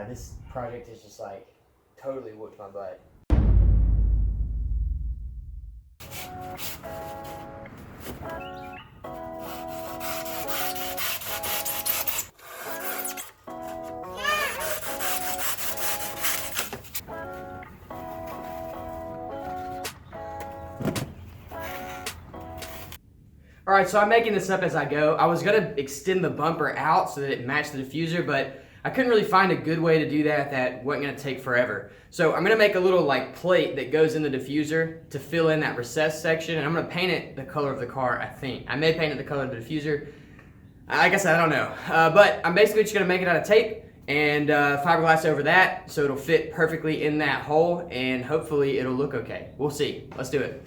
This project is just like totally whooped my butt. All right, so I'm making this up as I go. I was gonna extend the bumper out so that it matched the diffuser, but I couldn't really find a good way to do that that wasn't gonna take forever. So I'm gonna make a little like plate that goes in the diffuser to fill in that recessed section, and I'm gonna paint it the color of the car, I think. I may paint it the color of the diffuser. I guess I don't know. But I'm basically just gonna make it out of tape and fiberglass over that so it'll fit perfectly in that hole, and hopefully it'll look okay. We'll see. Let's do it.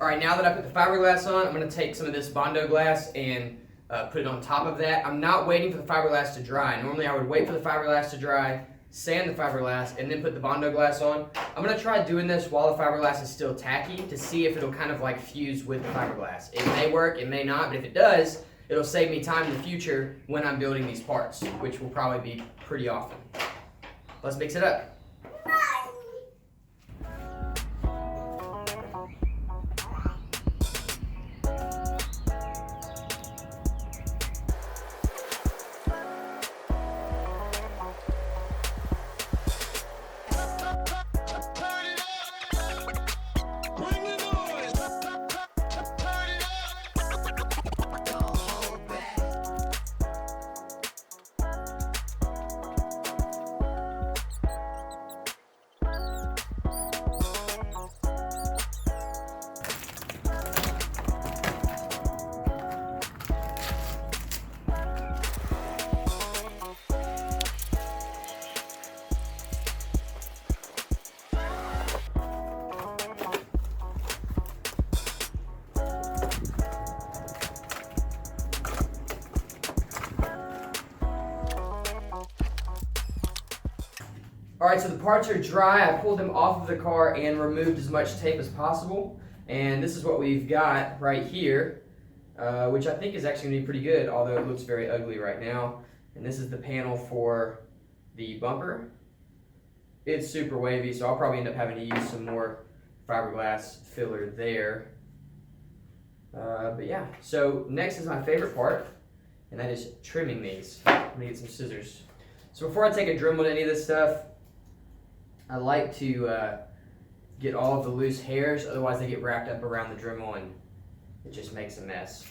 All right, now that I put the fiberglass on, I'm gonna take some of this Bondo glass and put it on top of that. I'm not waiting for the fiberglass to dry. Normally I would wait for the fiberglass to dry, sand the fiberglass, and then put the Bondo glass on. I'm gonna try doing this while the fiberglass is still tacky to see if it'll kind of like fuse with the fiberglass. It may work, it may not, but if it does, it'll save me time in the future when I'm building these parts, which will probably be pretty often. Let's mix it up. All right, so the parts are dry. I pulled them off of the car and removed as much tape as possible. And this is what we've got right here, which I think is actually gonna be pretty good, although it looks very ugly right now. And this is the panel for the bumper. It's super wavy, so I'll probably end up having to use some more fiberglass filler there. But yeah, so next is my favorite part, and that is trimming these. I'm gonna get some scissors. So before I take a Dremel to any of this stuff, I like to get all of the loose hairs, otherwise they get wrapped up around the Dremel and it just makes a mess.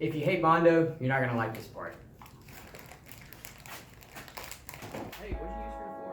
If you hate Bondo, you're not gonna like this part. Hey, what did you use for your floor?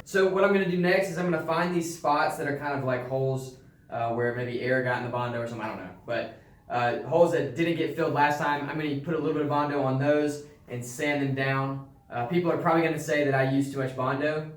So what I'm going to do next is I'm going to find these spots that are kind of like holes where maybe air got in the Bondo or something, I don't know. But holes that didn't get filled last time, I'm going to put a little bit of Bondo on those and sand them down. People are probably going to say that I use too much Bondo.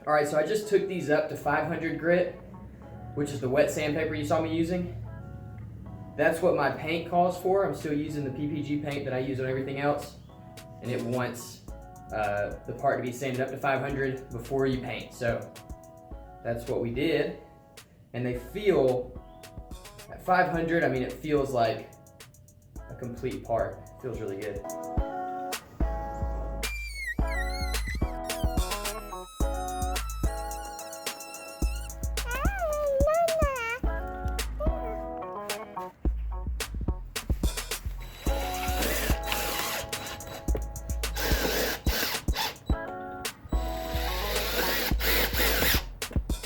Alright, so I just took these up to 500 grit, which is the wet sandpaper you saw me using. That's what my paint calls for. I'm still using the PPG paint that I use on everything else, and it wants the part to be sanded up to 500 before you paint. So that's what we did, and they feel, at 500, I mean, it feels like a complete part. It feels really good.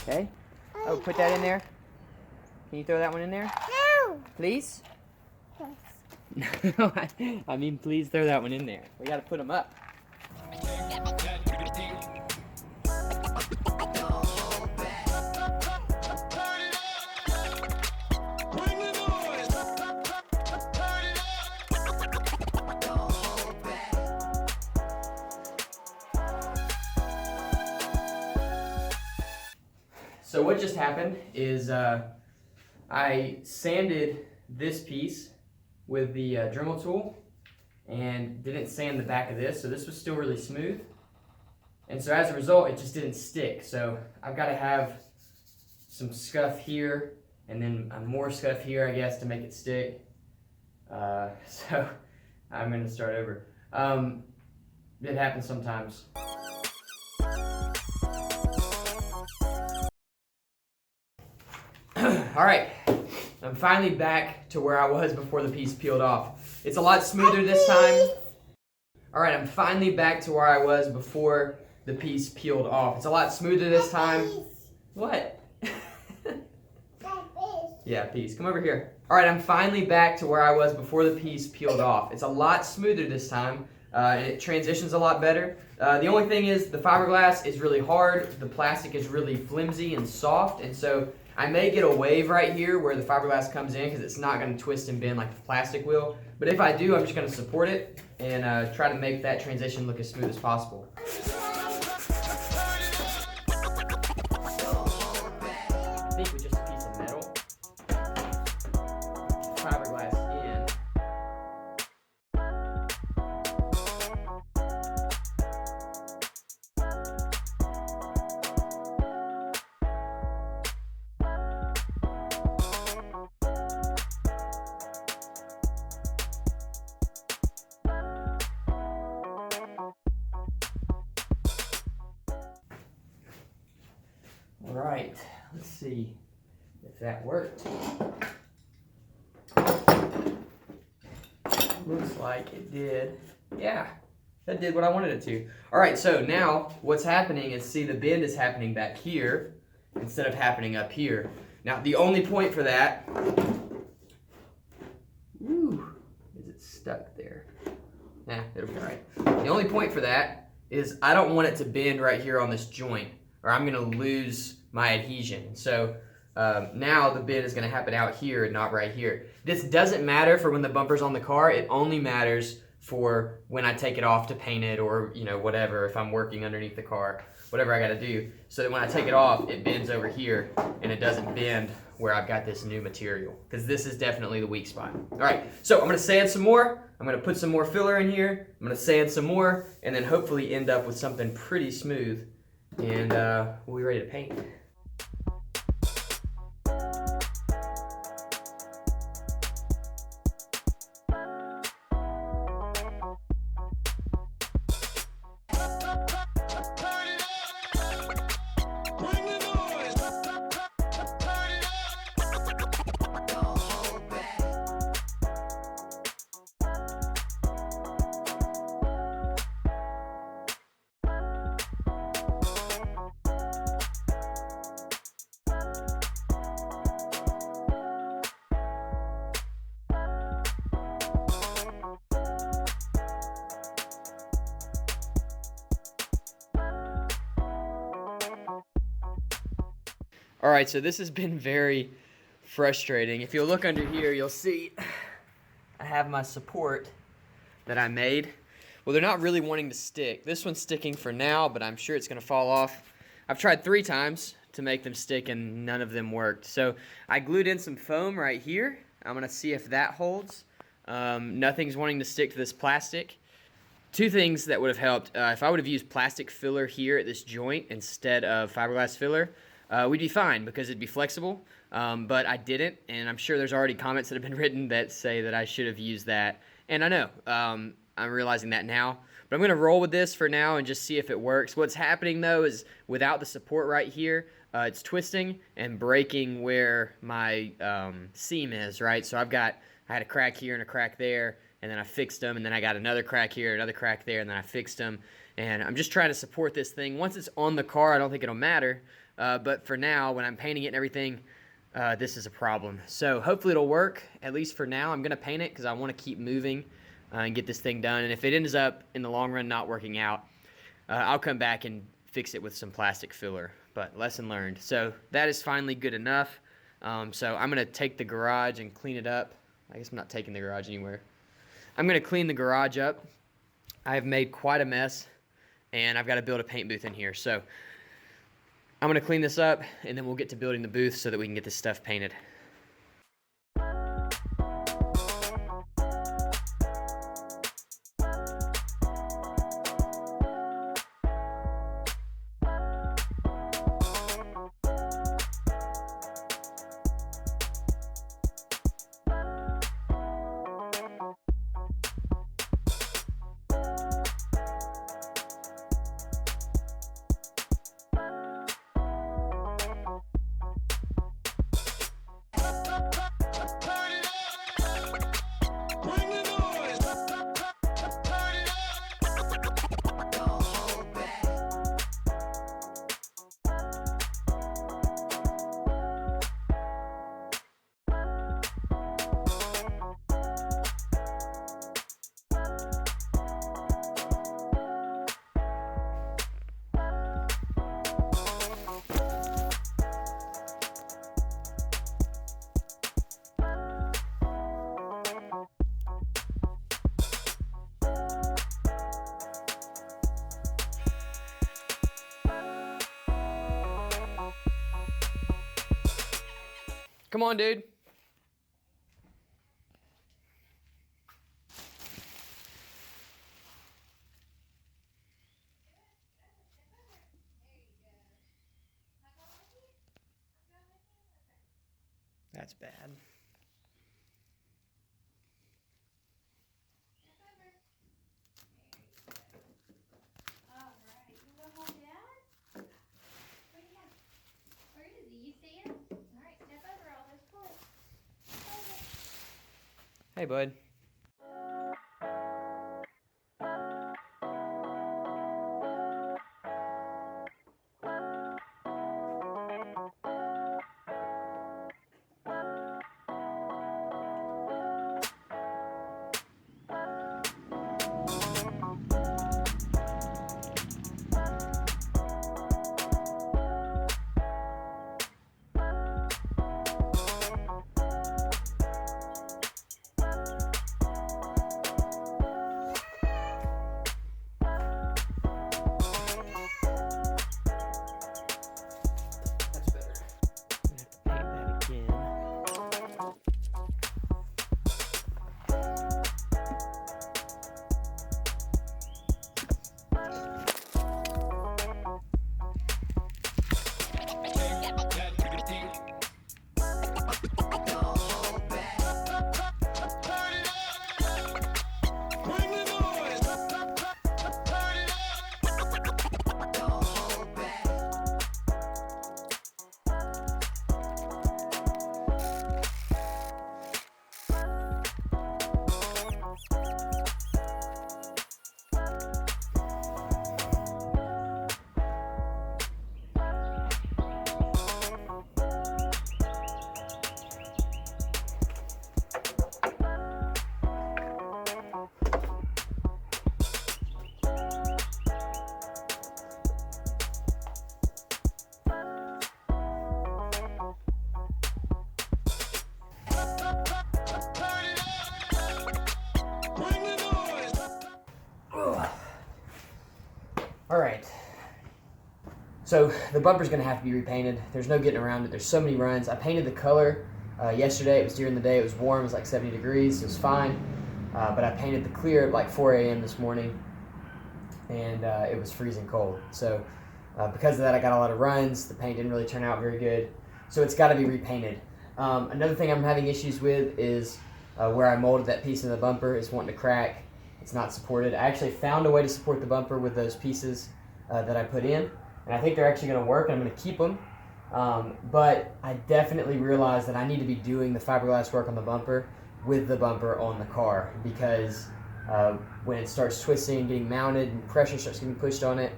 Okay. Oh, put that in there. Can you throw that one in there? No. Please? Yes. I mean, please throw that one in there. We gotta put them up. So what just happened is I sanded this piece with the Dremel tool and didn't sand the back of this, so this was still really smooth. And so as a result, it just didn't stick. So I've got to have some scuff here and then more scuff here, I guess, to make it stick. So I'm going to start over. It happens sometimes. Alright, I'm finally back to where I was before the piece peeled off. It's a lot smoother this time. Alright, I'm finally back to where I was before the piece peeled off. It's a lot smoother this time. What? Yeah, piece. Come over here. Alright, I'm finally back to where I was before the piece peeled off. It's a lot smoother this time. And it transitions a lot better. The only thing is the fiberglass is really hard. The plastic is really flimsy and soft, and so I may get a wave right here where the fiberglass comes in because it's not going to twist and bend like the plastic will. But if I do, I'm just going to support it and try to make that transition look as smooth as possible. I think with just a piece of metal, fiberglass in. right, let's see if that worked. Looks like it did. Yeah, that did what I wanted it to. All right, so now what's happening is, see, the bend is happening back here instead of happening up here. Now, the only point for that, is it stuck there? Nah, it'll be all right. The only point for that is I don't want it to bend right here on this joint, or I'm gonna lose my adhesion. So now the bend is gonna happen out here and not right here. This doesn't matter for when the bumper's on the car. It only matters for when I take it off to paint it, or whatever, if I'm working underneath the car, whatever I gotta do, so that when I take it off, it bends over here and it doesn't bend where I've got this new material, because this is definitely the weak spot. All right, so I'm gonna sand some more. I'm gonna put some more filler in here. I'm gonna sand some more, and then hopefully end up with something pretty smooth, and we'll be ready to paint. All right, so this has been very frustrating. If you'll look under here, you'll see I have my support that I made. Well, they're not really wanting to stick. This one's sticking for now, but I'm sure it's gonna fall off. I've tried 3 times to make them stick and none of them worked. So I glued in some foam right here. I'm gonna see if that holds. Nothing's wanting to stick to this plastic. 2 things that would have helped, if I would have used plastic filler here at this joint instead of fiberglass filler, we'd be fine because it'd be flexible, but I didn't, and I'm sure there's already comments that have been written that say that I should have used that, and I know, I'm realizing that now, but I'm going to roll with this for now and just see if it works. What's happening, though, is without the support right here, it's twisting and breaking where my seam is, right? So I had a crack here and a crack there, and then I fixed them, and then I got another crack here, another crack there, and then I fixed them, and I'm just trying to support this thing. Once it's on the car, I don't think it'll matter, but for now, when I'm painting it and everything, this is a problem. So hopefully it'll work, at least for now. I'm going to paint it because I want to keep moving and get this thing done, and if it ends up in the long run not working out, I'll come back and fix it with some plastic filler, but lesson learned. So that is finally good enough. So I'm going to take the garage and clean it up. I guess I'm not taking the garage anywhere. I'm going to clean the garage up. I have made quite a mess, and I've got to build a paint booth in here. So I'm going to clean this up, and then we'll get to building the booth so that we can get this stuff painted. Come on, dude. That's bad. All right. You want to hold it out? What do you have? Where are you Hey, bud. All right, so the bumper's gonna have to be repainted. There's no getting around it. There's so many runs. I painted the color yesterday. It was during the day. It was warm. It was like 70 degrees. It was fine. But I painted the clear at like 4 a.m. this morning, and it was freezing cold. So because of that, I got a lot of runs. The paint didn't really turn out very good. So it's got to be repainted. Another thing I'm having issues with is where I molded that piece in the bumper is wanting to crack. It's not supported. I actually found a way to support the bumper with those pieces that I put in, and I think they're actually going to work, and I'm going to keep them. But I definitely realized that I need to be doing the fiberglass work on the bumper with the bumper on the car, because when it starts twisting and getting mounted and pressure starts getting pushed on it,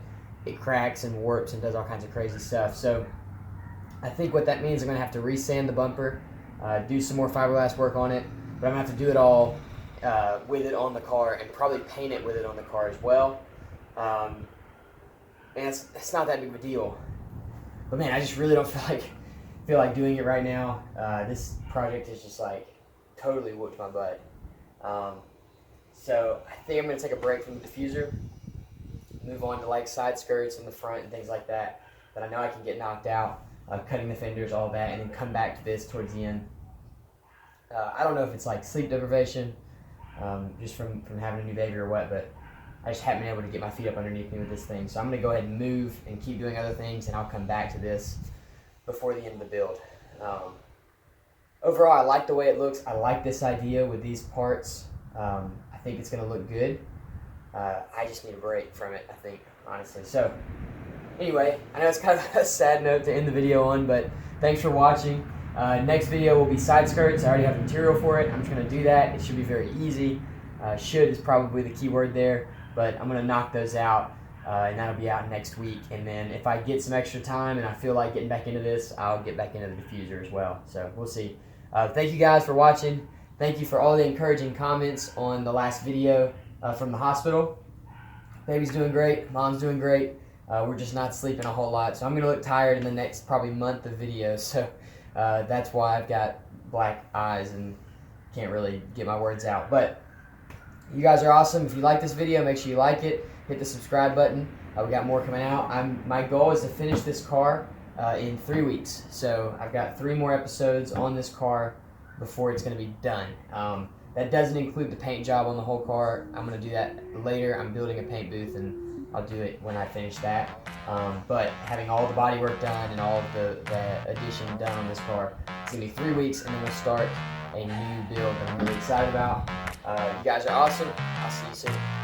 it cracks and warps and does all kinds of crazy stuff. So I think what that means, I'm going to have to re-sand the bumper, do some more fiberglass work on it, but I'm going to have to do it all with it on the car, and probably paint it with it on the car as well. And it's not that big of a deal. But man, I just really don't feel like doing it right now. This project is just like totally whooped my butt. So I think I'm going to take a break from the diffuser, move on to like side skirts in the front and things like that I know I can get knocked out, cutting the fenders, all that, and then come back to this towards the end. I don't know if it's like sleep deprivation, just from having a new baby or what, but I just haven't been able to get my feet up underneath me with this thing. So I'm going to go ahead and move and keep doing other things, and I'll come back to this before the end of the build. Overall, I like the way it looks. I like this idea with these parts. I think it's going to look good. I just need a break from it, I think, honestly. So anyway, I know it's kind of a sad note to end the video on, but thanks for watching. Next video will be side skirts. I already have the material for it. I'm just going to do that. It should be very easy. Should is probably the key word there, but I'm going to knock those out, and that'll be out next week. And then if I get some extra time and I feel like getting back into this, I'll get back into the diffuser as well. So we'll see. Thank you guys for watching. Thank you for all the encouraging comments on the last video from the hospital. Baby's doing great. Mom's doing great. We're just not sleeping a whole lot, so I'm going to look tired in the next probably month of videos. So that's why I've got black eyes and can't really get my words out. But you guys are awesome. If you like this video, make sure you like it. Hit the subscribe button. We got more coming out. My goal is to finish this car in 3 weeks. So I've got 3 more episodes on this car before it's going to be done. That doesn't include the paint job on the whole car. I'm going to do that later. I'm building a paint booth, and I'll do it when I finish that. But having all the body work done and all of the addition done on this car, it's going to be 3 weeks, and then we'll start a new build that I'm really excited about. You guys are awesome. I'll see you soon.